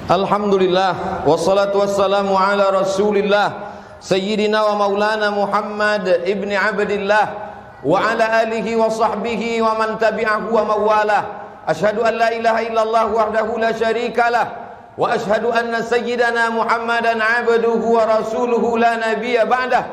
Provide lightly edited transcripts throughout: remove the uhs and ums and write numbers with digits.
Alhamdulillah wassalatu wassalamu ala Rasulillah Sayyidina wa maulana Muhammad ibni Abdillah wa ala alihi wa sahbihi wa man tabi'ahu wa mawalah. Ashhadu an la ilaha illallah wahdahu la syarika lah wa ashhadu anna sayyidana Muhammadan abduhu wa rasuluhu la nabiyya ba'dah.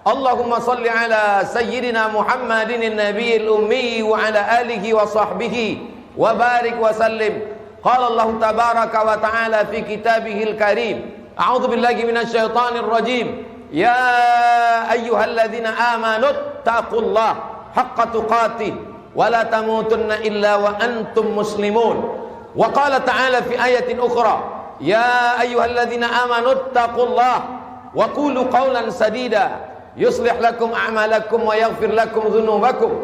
Allahumma salli ala sayyidina Muhammadin nabiyil ummi wa ala alihi wa sahbihi wa barik wa sallim. Qala Allah tabaraka wa ta'ala fi kitabihil karim. A'udzu billahi minasy syaithanir rajim. Ya ayyuhalladzina amanu taqullaha haqqa tuqatih wa la tamutunna illa wa antum muslimun. Wa qala ta'ala fi ayatin ukhra. Ya ayyuhalladzina amanu taqullaha wa qulu qawlan sadida yuslih lakum a'malakum wa yaghfir lakum dhunubakum.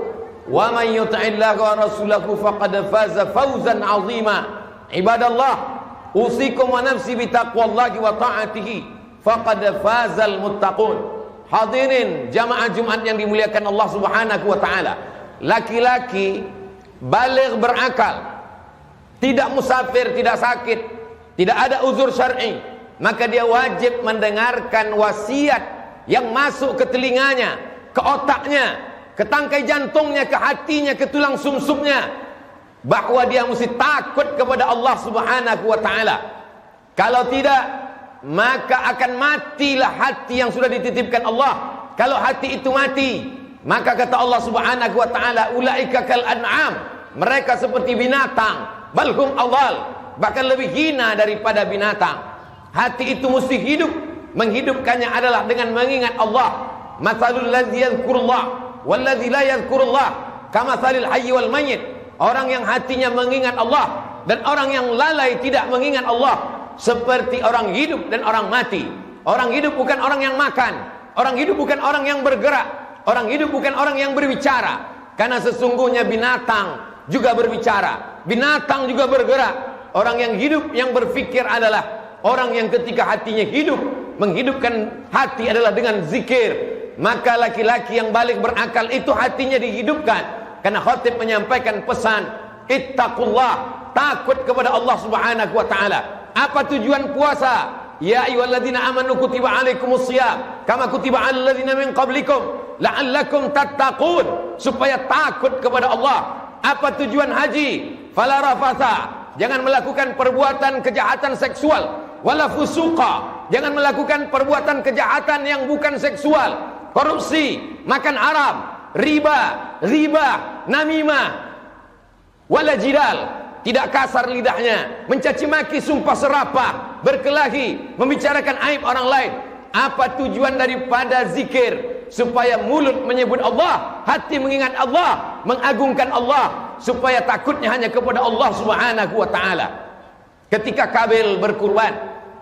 Wa man yuti'illaha wa rasulahu faqad faza fawzan 'azima. Ibadallah, usikum wa nafsi bitaqwallahi wa ta'atihi faqad fazal muttaqun. Hadirin jamaah Jumat yang dimuliakan Allah Subhanahu wa taala. Laki-laki baligh berakal, tidak musafir, tidak sakit, tidak ada uzur syar'i, maka dia wajib mendengarkan wasiat yang masuk ke telinganya, ke otaknya, ke tangkai jantungnya, ke hatinya, ke tulang sumsumnya, bahwa dia mesti takut kepada Allah Subhanahu wa taala. Kalau tidak, maka akan matilah hati yang sudah dititipkan Allah. Kalau hati itu mati, maka kata Allah Subhanahu wa taala, ulaika kal an'am, mereka seperti binatang, balhum adall, bahkan lebih hina daripada binatang. Hati itu mesti hidup. Menghidupkannya adalah dengan mengingat Allah. Matsalul ladzi yadhkurullah wal ladzi la yadhkurullah kamatsalil hayy wal mayyit. Orang yang hatinya mengingat Allah dan orang yang lalai tidak mengingat Allah seperti orang hidup dan orang mati. Orang hidup bukan orang yang makan, orang hidup bukan orang yang bergerak, orang hidup bukan orang yang berbicara. Karena sesungguhnya binatang juga berbicara, binatang juga bergerak. Orang yang hidup, yang berfikir adalah orang yang ketika hatinya hidup. Menghidupkan hati adalah dengan zikir. Maka laki-laki yang balik berakal itu hatinya dihidupkan. Karena khatib menyampaikan pesan ittaqullah, takut kepada Allah Subhanahu wa taala. Apa tujuan puasa? Ya ayyuhalladzina amanu kutiba alaikumusiyam kama kutiba alal ladzina min qablikum la'allakum tattaqun, supaya takut kepada Allah. Apa tujuan haji? Fala rafatha, jangan melakukan perbuatan kejahatan seksual, wala fusuqa, jangan melakukan perbuatan kejahatan yang bukan seksual, korupsi, makan haram, riba, namimah, wala jidal, tidak kasar lidahnya, mencaci maki, sumpah serapah, berkelahi, membicarakan aib orang lain. Apa tujuan daripada zikir? Supaya mulut menyebut Allah, hati mengingat Allah, mengagungkan Allah, supaya takutnya hanya kepada Allah Subhanahu wa taala. Ketika Kabil berkurban,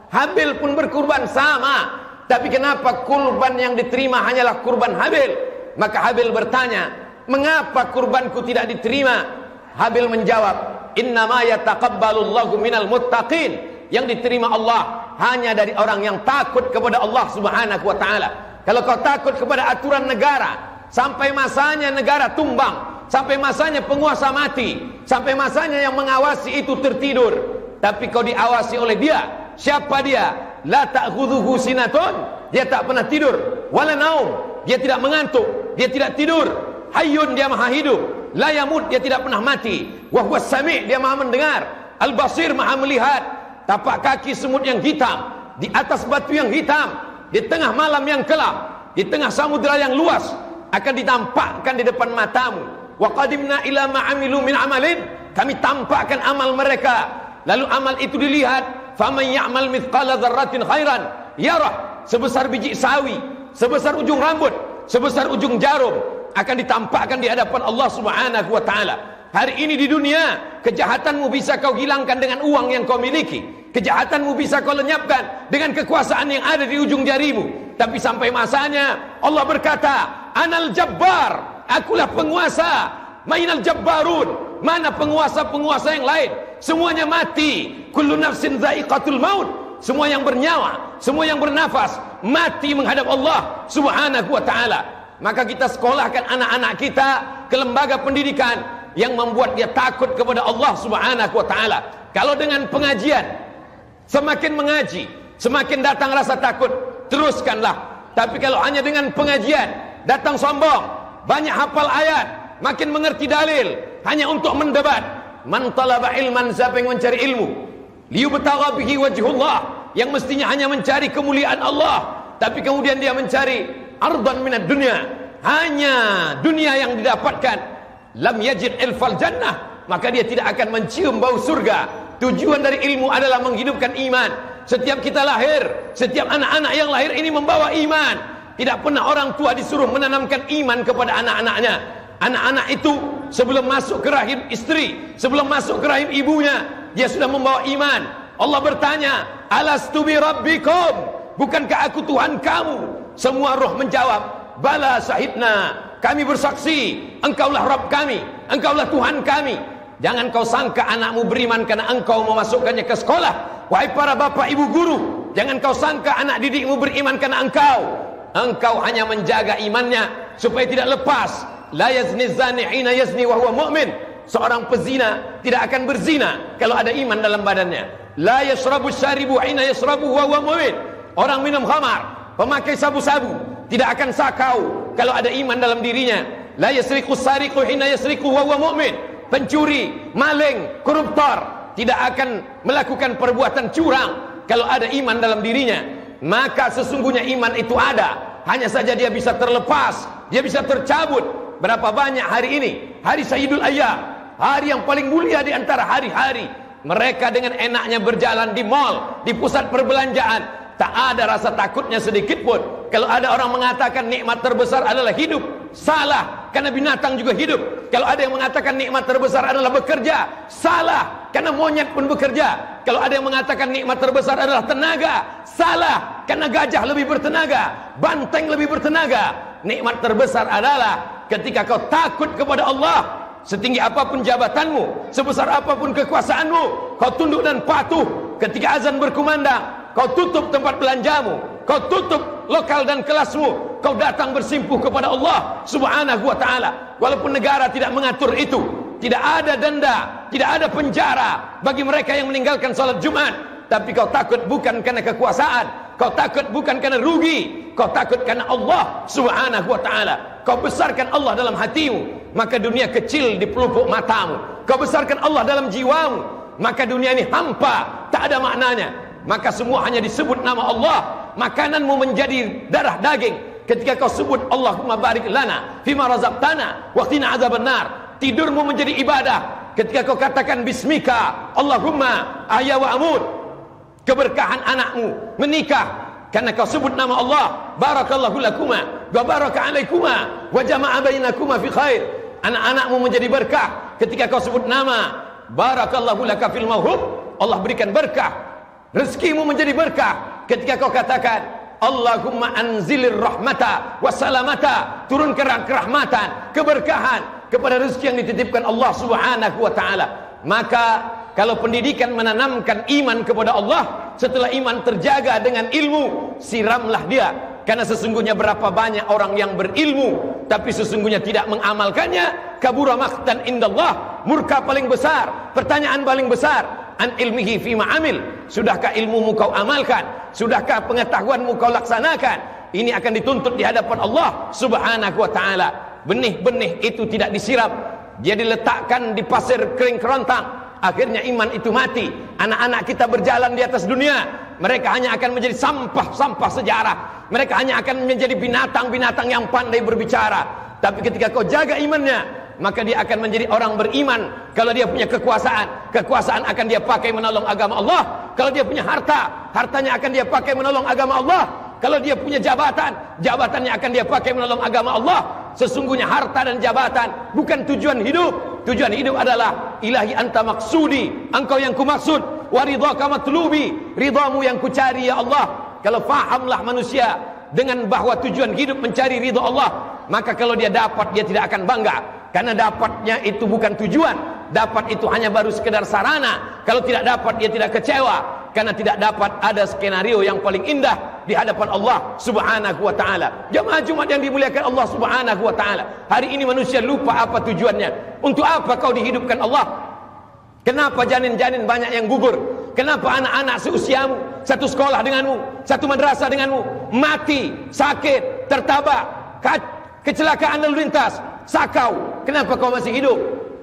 Habil pun berkurban sama, tapi kenapa kurban yang diterima hanyalah kurban Habil? Maka Habil bertanya, mengapa kurbanku tidak diterima? Habil menjawab, innama yataqabbalullahu minal muttaqin. Yang diterima Allah hanya dari orang yang takut kepada Allah Subhanahu wa taala. Kalau kau takut kepada aturan negara, sampai masanya negara tumbang, sampai masanya penguasa mati, sampai masanya yang mengawasi itu tertidur, tapi kau diawasi oleh dia. Siapa dia? La ta'khudhuhu sinatun, dia tak pernah tidur, wala naum, dia tidak mengantuk, dia tidak tidur. Hayyun, dia maha hidup. La yamut, dia tidak pernah mati. Wa huwas sami', dia maha mendengar. Al-basir, maha melihat. Tapak kaki semut yang hitam, di atas batu yang hitam, di tengah malam yang gelap, di tengah samudera yang luas, akan ditampakkan di depan matamu. Wa qadimna ila ma 'amilu min 'amalin, kami tampakkan amal mereka. Lalu amal itu dilihat. Faman ya'mal mithqala dzarratin khairan yarah, sebesar biji sawi, sebesar ujung rambut, sebesar ujung jarum, akan ditampakkan di hadapan Allah Subhanahu wa taala. Hari ini di dunia, kejahatanmu bisa kau hilangkan dengan uang yang kau miliki. Kejahatanmu bisa kau lenyapkan dengan kekuasaan yang ada di ujung jarimu. Tapi sampai masanya Allah berkata, Anal Jabbar, akulah penguasa. Mainal Jabbarun, mana penguasa-penguasa yang lain? Semuanya mati. Kullu nafsin dha'iqatul maut. Semua yang bernyawa, semua yang bernafas mati menghadap Allah Subhanahu wa taala. Maka kita sekolahkan anak-anak kita ke lembaga pendidikan yang membuat dia takut kepada Allah Subhanahu wa taala. Kalau dengan pengajian, semakin mengaji, semakin datang rasa takut, teruskanlah. Tapi kalau hanya dengan pengajian, datang sombong, banyak hafal ayat, makin mengerti dalil, hanya untuk mendebat. Man talaba ilman, siapa yang mencari ilmu, liyubtagha bihi wajhullah, yang mestinya hanya mencari kemuliaan Allah, tapi kemudian dia mencari ardan minad dunya, hanya dunia yang didapatkan, lam yajid ilfal jannah, maka dia tidak akan mencium bau surga. Tujuan dari ilmu adalah menghidupkan iman. Setiap kita lahir, setiap anak-anak yang lahir ini membawa iman. Tidak pernah orang tua disuruh menanamkan iman kepada anak-anaknya. Anak-anak itu sebelum masuk ke rahim istri, sebelum masuk ke rahim ibunya, dia sudah membawa iman. Allah bertanya, alastu bi rabbikum, bukankah aku Tuhan kamu? Semua roh menjawab, bala syahidna, kami bersaksi, engkaulah Rabb kami, engkaulah Tuhan kami. Jangan kau sangka anakmu beriman karena engkau memasukkannya ke sekolah. Wahai para bapak ibu guru, jangan kau sangka anak didikmu beriman karena engkau hanya menjaga imannya supaya tidak lepas. La yazni zani hina yazni wa huwa mu'min. Seorang pezina tidak akan berzina kalau ada iman dalam badannya. La yashrabu syaribu hina yashrabu wa huwa mu'min. Orang minum khamar, pemakai sabu-sabu, tidak akan sakau kalau ada iman dalam dirinya. La yasriqu sariqu hina yasriqu wa huwa mu'min. Pencuri, maling, koruptor tidak akan melakukan perbuatan curang kalau ada iman dalam dirinya. Maka sesungguhnya iman itu ada, hanya saja dia bisa terlepas, dia bisa tercabut. Berapa banyak hari ini, hari Sayyidul Ayyam, hari yang paling mulia di antara hari-hari, mereka dengan enaknya berjalan di mal, di pusat perbelanjaan, tak ada rasa takutnya sedikit pun. Kalau ada orang mengatakan nikmat terbesar adalah hidup, salah, karena binatang juga hidup. Kalau ada yang mengatakan nikmat terbesar adalah bekerja, salah, karena monyet pun bekerja. Kalau ada yang mengatakan nikmat terbesar adalah tenaga, salah, karena gajah lebih bertenaga, banteng lebih bertenaga. Nikmat terbesar adalah ketika kau takut kepada Allah. Setinggi apapun jabatanmu, sebesar apapun kekuasaanmu, kau tunduk dan patuh. Ketika azan berkumandang, kau tutup tempat belanjamu, kau tutup lokal dan kelasmu, kau datang bersimpuh kepada Allah Subhanahu wa ta'ala. Walaupun negara tidak mengatur itu, tidak ada denda, tidak ada penjara bagi mereka yang meninggalkan salat Jumat, tapi kau takut bukan karena kekuasaan, kau takut bukan karena rugi, kau takut karena Allah Subhanahu wa ta'ala. Kau besarkan Allah dalam hatimu, maka dunia kecil di pelupuk matamu. Kau besarkan Allah dalam jiwamu, maka dunia ini hampa, tak ada maknanya. Maka semua hanya disebut nama Allah. Makananmu menjadi darah daging ketika kau sebut Allahumma barik lana fima razaqtana wa qina adzabannar. Tidurmu menjadi ibadah ketika kau katakan bismika Allahumma ahya wa amut. Keberkahan anakmu menikah karena kau sebut nama Allah. Barakallahu lakuma wa baraka alaikuma wa jama'a bainakuma fi khair. Anak-anakmu menjadi berkah ketika kau sebut nama barakallahu laka fil mawhub. Allah berikan berkah. Rezekimu menjadi berkah ketika kau katakan Allahumma anzilir rahmata wassalamata, turunkan kerahmatan, keberkahan kepada rezeki yang dititipkan Allah Subhanahu wa ta'ala. Maka kalau pendidikan menanamkan iman kepada Allah, setelah iman terjaga dengan ilmu, siramlah dia. Karena sesungguhnya berapa banyak orang yang berilmu tapi sesungguhnya tidak mengamalkannya. Kabura maqtan indallah, murka paling besar. Pertanyaan paling besar, an ilmihi fima amil, sudahkah ilmumu kau amalkan? Sudahkah pengetahuanmu kau laksanakan? Ini akan dituntut di hadapan Allah Subhanahu wa ta'ala. Benih-benih itu tidak disiram, dia diletakkan di pasir kering kerontang. Akhirnya iman itu mati. Anak-anak kita berjalan di atas dunia, mereka hanya akan menjadi sampah-sampah sejarah. Mereka hanya akan menjadi binatang-binatang yang pandai berbicara. Tapi ketika kau jaga imannya, maka dia akan menjadi orang beriman. Kalau dia punya kekuasaan, kekuasaan akan dia pakai menolong agama Allah. Kalau dia punya harta, hartanya akan dia pakai menolong agama Allah. Kalau dia punya jabatan, jabatannya akan dia pakai menolong agama Allah. Sesungguhnya harta dan jabatan bukan tujuan hidup. Tujuan hidup adalah ilahi anta maksudi, engkau yang kumaksud, wa ridhaka matlubi, ridhamu yang kucari ya Allah. Kalau fahamlah manusia dengan bahwa tujuan hidup mencari ridha Allah, maka kalau dia dapat, dia tidak akan bangga. Karena dapatnya itu bukan tujuan, dapat itu hanya baru sekedar sarana. Kalau tidak dapat, dia tidak kecewa. Karena tidak dapat ada skenario yang paling indah di hadapan Allah Subhanahu wa ta'ala. Jamaah Jumat yang dimuliakan Allah Subhanahu wa ta'ala, hari ini manusia lupa apa tujuannya. Untuk apa kau dihidupkan Allah? Kenapa janin-janin banyak yang gugur? Kenapa anak-anak seusiamu, satu sekolah denganmu, satu madrasah denganmu, mati, sakit, tertabak, kecelakaan lalu lintas, sakau? Kenapa kau masih hidup?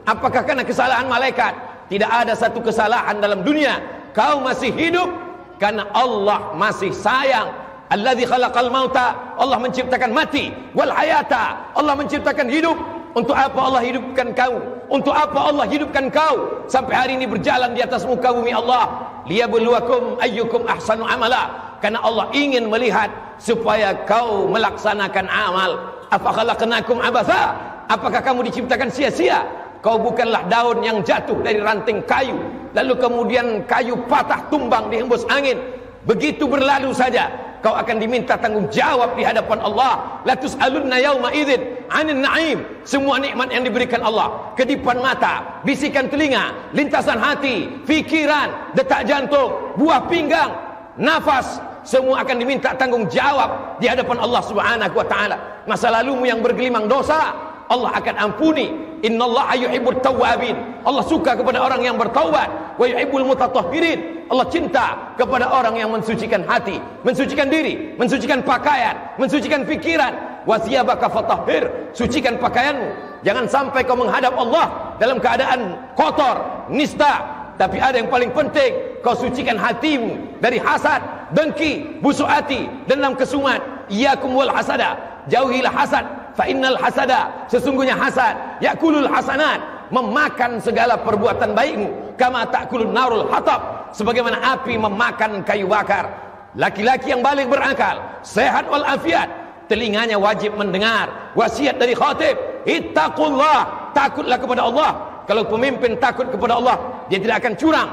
Apakah karena kesalahan malaikat? Tidak ada satu kesalahan dalam dunia. Kau masih hidup karena Allah masih sayang. Alladzi khalaqal mauta, Allah menciptakan mati, wal hayata, Allah menciptakan hidup. Untuk apa Allah hidupkan kau? Untuk apa Allah hidupkan kau sampai hari ini berjalan di atas muka bumi Allah? Liyabluwakum ayyukum ahsanu amala. Karena Allah ingin melihat supaya kau melaksanakan amal. Apa khalaqnakum abatha? Apakah kamu diciptakan sia-sia? Kau bukanlah daun yang jatuh dari ranting kayu, lalu kemudian kayu patah tumbang dihembus angin. Begitu berlalu saja. Kau akan diminta tanggung jawab di hadapan Allah. La tus'alunna yauma idzin 'anil na'im. Semua nikmat yang diberikan Allah, kedipan mata, bisikan telinga, lintasan hati, fikiran, detak jantung, buah pinggang, nafas, semua akan diminta tanggung jawab di hadapan Allah Subhanahu wa taala. Masa lalumu yang bergelimang dosa, Allah akan ampuni. Innallaha yuhibbut tawwabin. Allah suka kepada orang yang bertaubat. Wa yuhibbul mutatahhirin. Allah cinta kepada orang yang mensucikan hati, mensucikan diri, mensucikan pakaian, mensucikan pikiran. Wa thiyabaka fatahhir. Sucikan pakaianmu. Jangan sampai kau menghadap Allah dalam keadaan kotor, nista. Tapi ada yang paling penting, kau sucikan hatimu dari hasad, dengki, busuk hati, dendam kesumat. Iyyakum wal hasada. Jauhilah hasad. Fa innal hasada, sesungguhnya hasad, yakulul hasanat, memakan segala perbuatan baikmu. Kama ta'kulun narul hatab, sebagaimana api memakan kayu bakar. Laki-laki yang balik berakal, sehat wal afiat, telinganya wajib mendengar wasiat dari khatib. Ittaqullah, takutlah kepada Allah. Kalau pemimpin takut kepada Allah, dia tidak akan curang.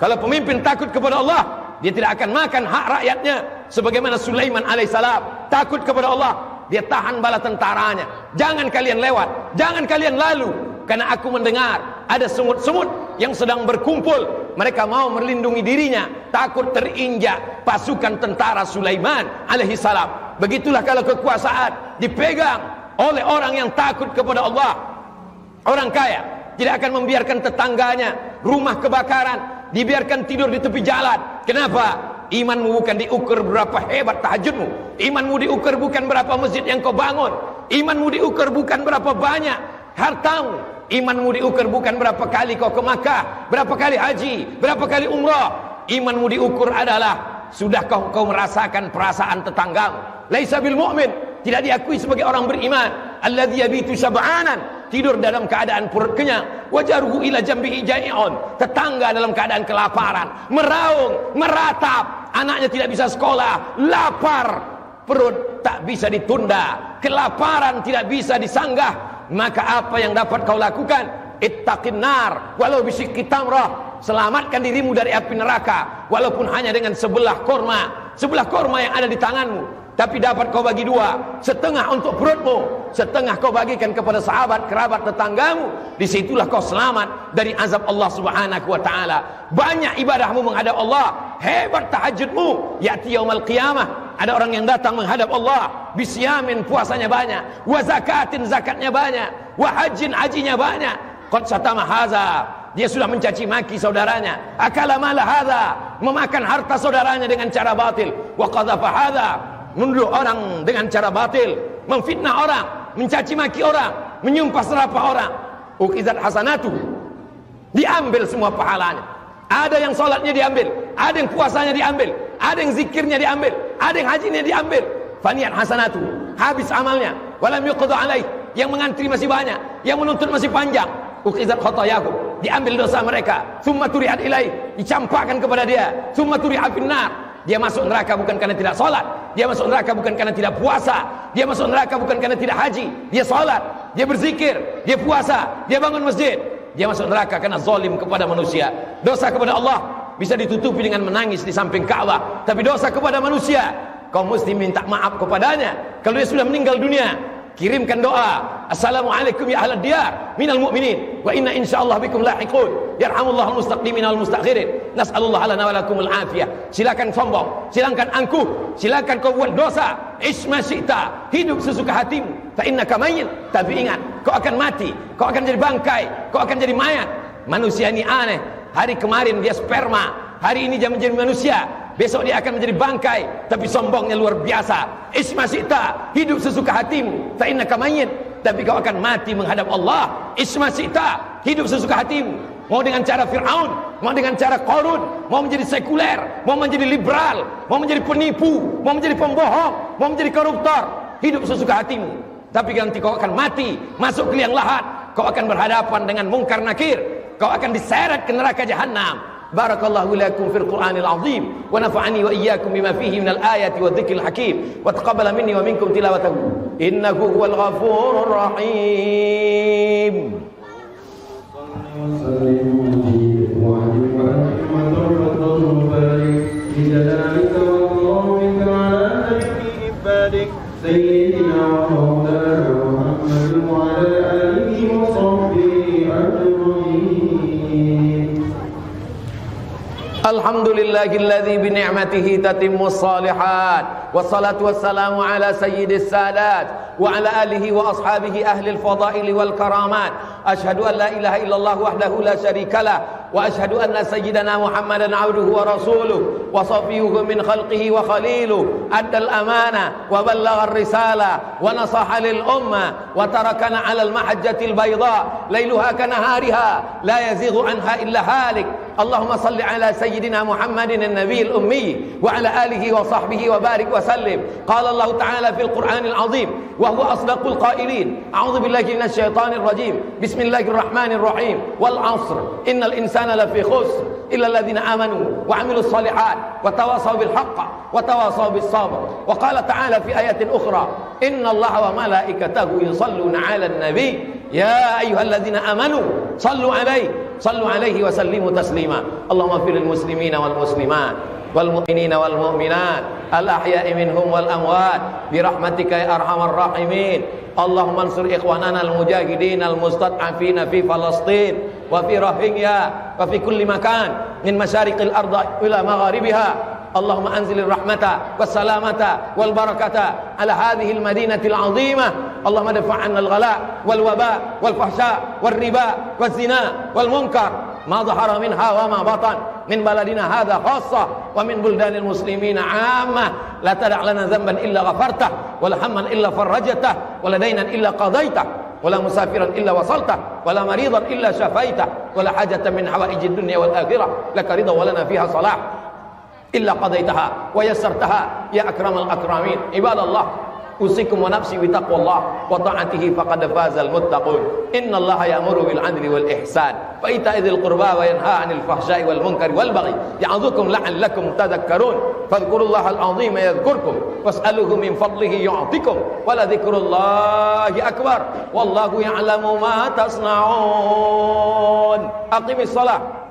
Kalau pemimpin takut kepada Allah, dia tidak akan makan hak rakyatnya. Sebagaimana Sulaiman alaihissalam takut kepada Allah, dia tahan bala tentaranya. Jangan kalian lewat, jangan kalian lalu, karena aku mendengar ada semut-semut yang sedang berkumpul. Mereka mau melindungi dirinya, takut terinjak pasukan tentara Sulaiman alaihissalam. Begitulah kalau kekuasaan dipegang oleh orang yang takut kepada Allah. Orang kaya tidak akan membiarkan tetangganya rumah kebakaran, dibiarkan tidur di tepi jalan. Kenapa? Imanmu bukan diukur berapa hebat tahajudmu. Imanmu diukur bukan berapa masjid yang kau bangun. Imanmu diukur bukan berapa banyak hartamu. Imanmu diukur bukan berapa kali kau ke Makkah, berapa kali haji, berapa kali umrah. Imanmu diukur adalah sudahkah kau merasakan perasaan tetanggamu. Laisa bil mu'min, tidak diakui sebagai orang beriman. Alladzi yabitu syab'anan, tidur dalam keadaan perut kenyang. Wajaruhu ila jambihi ja'i'un, tetangga dalam keadaan kelaparan, meraung, meratap, anaknya tidak bisa sekolah, lapar, perut tak bisa ditunda, kelaparan tidak bisa disanggah. Maka apa yang dapat kau lakukan? Ittaqin nar walau bisyikki tamrah, selamatkan dirimu dari api neraka walaupun hanya dengan sebelah korma yang ada di tanganmu. Tapi dapat kau bagi dua, setengah untuk perutmu, setengah kau bagikan kepada sahabat, kerabat, tetanggamu. Disitulah kau selamat dari azab Allah Subhanahu wa ta'ala. Banyak ibadahmu menghadap Allah, hebat tahajudmu. Ya'ti yaumal qiyamah, ada orang yang datang menghadap Allah, bisyamin, puasanya banyak, wa zakatin, zakatnya banyak, wa hajjin, hajinya banyak. Qad satama haza, dia sudah mencaci maki saudaranya. Akala mala hadza, memakan harta saudaranya dengan cara batil. Wa qadhafa hadza, menuduh orang dengan cara batil, memfitnah orang, mencaci maki orang, menyumpah serapah orang. Uqizat hasanatu, diambil semua pahalanya. Ada yang sholatnya diambil, ada yang puasanya diambil, ada yang zikirnya diambil, ada yang hajinya diambil. Faniyat hasanatu, habis amalnya. Walam yuqda alaih, yang mengantri masih banyak, yang menuntut masih panjang. Uqizat khotayakum, diambil dosa mereka. Tsumma turihat ilaih, dicampakkan kepada dia. Tsumma turihat finnar, dia masuk neraka bukan karena tidak sholat, dia masuk neraka bukan karena tidak puasa, dia masuk neraka bukan karena tidak haji. Dia sholat, dia berzikir, dia puasa, dia bangun masjid. Dia masuk neraka karena zalim kepada manusia. Dosa kepada Allah bisa ditutupi dengan menangis di samping Ka'bah, tapi dosa kepada manusia, kau mesti minta maaf kepadanya. Kalau dia sudah meninggal dunia, kirimkan doa, assalamualaikum ya ahlad diyar minal mu'minin wa inna insyaallah bikum lahiqun yarhamullahu al-mustaqdimin wal mustakhirin nas'alullah lana wa lakumul afiyah. Silakan sombong, silakan angkuh, silakan kau buat dosa, isma syi'ta, hidup sesuka hatimu, fa innaka mayyit. Tapi ingat, kau akan mati, kau akan jadi bangkai, kau akan jadi mayat. Manusia ini aneh. Hari kemarin dia sperma, Hari ini dia menjadi manusia, besok dia akan menjadi bangkai, tapi sombongnya luar biasa. Isma syi'ta, hidup sesuka hatimu, fa innaka mayyit, tapi kau akan mati menghadap Allah. Isma syi'ta, hidup sesuka hatimu. Mau dengan cara Fir'aun, mau dengan cara Qarun, mau menjadi sekuler, mau menjadi liberal, mau menjadi penipu, mau menjadi pembohong, mau menjadi koruptor, hidup sesuka hatimu. Tapi nanti kau akan mati, masuk ke liang lahat, kau akan berhadapan dengan mungkar nakir, kau akan diseret ke neraka jahanam. Barakallahu lakum fil Qur'anil azim wa nafa'ani wa iyyakum bima fihi minal ayati wa dhikril hakim wa taqabbala minni wa minkum tilawatahu innahu huwal ghafurur rahim. Alhamdulillahilladzi bi ni'matihi tatimmus shalihat wassalatu wassalamu ala sayyidis sadat wa ala alihi wa ashabihi ahlil fadaili wal karamat. Asyhadu an la ilaha illallah wahdahu la syarikalah wa asyhadu anna sayyidana Muhammadan abduhu wa rasuluh wa safiyuhu min khalqihi wa khaliluh, addal amana wa ballagha ar-risalah wa nasaha lil umma wa tarakana 'alal mahajjatil bayda lailuha kanahariha la yazighu anha illa halik. Allahumma salli ala sayyidina Muhammadin an-nabiyil ummi wa ala alihi wa sahbihi wa barik wa sallim. Qala Allah ta'ala fil Qur'anil azim wa huwa asdaqul qailin. A'udzu billahi minasy syaithanir rajim. Bismillahirrahmanirrahim. Wal 'ashr innal insana lafi khusr illa alladhina amanu wa 'amilus shalihat wa tawasaw bil haqq wa tawasaw bis sabr. Wa qala ta'ala fi ayatin ukhra innallaha wa malaikatahu yusalluna 'alan nabiy ya ayyuhalladzina amanu sallu 'alaihi wa sallimu taslima. Allahumma fil muslimina wal muslimat wal mu'minina wal mu'minat al ahya'i minhum wal amwat bi rahmatika ya arhamar rahimin. Allahumma ansur ikhwanana al mujahidin al mustad'afina fi Palestin wa fi Rohingya wa fi kulli makan min masyariqil ardi ila magharibiha. Allahumma anzilir rahmata was salamata wal barakata ala hadhihi al madinati al 'azimah. Allahumma dafa' 'anna al ghala wal waba wal fahsya wal riba waz zina wal munkar ma dhahara minha wa ma batan min baladina hadha khassa wa min buldanil muslimina 'ammah. La tada' lana dhanban illa ghafartah wa la hamman illa farajtah wa la daynan illa qadaitah wa la musafiran illa wasaltah wa la maridan illa shafaitah wa la hajatan min hawaijid dunya wal akhirah laka ridha wa lana fiha salah illa qadaitaha wa yassartaha ya akramal akramin. Ibadallah, usikum wa nafsi bi taqwallah wa ta'atihi faqad fazal muttaqun. Innallaha ya'muru bil 'adli wal ihsan wa ita'idzil qurba wa yanha 'anil fahsya'i wal munkari wal baghi ya'idzukum la'allakum tadhakkarun. Fadhkurullahal 'azima yadhkurkum was'aluhu min fadlihi yu'tikum wa la dzikrullahi akbar wallahu ya'lamu ma tasna'un. Aqimis shalah.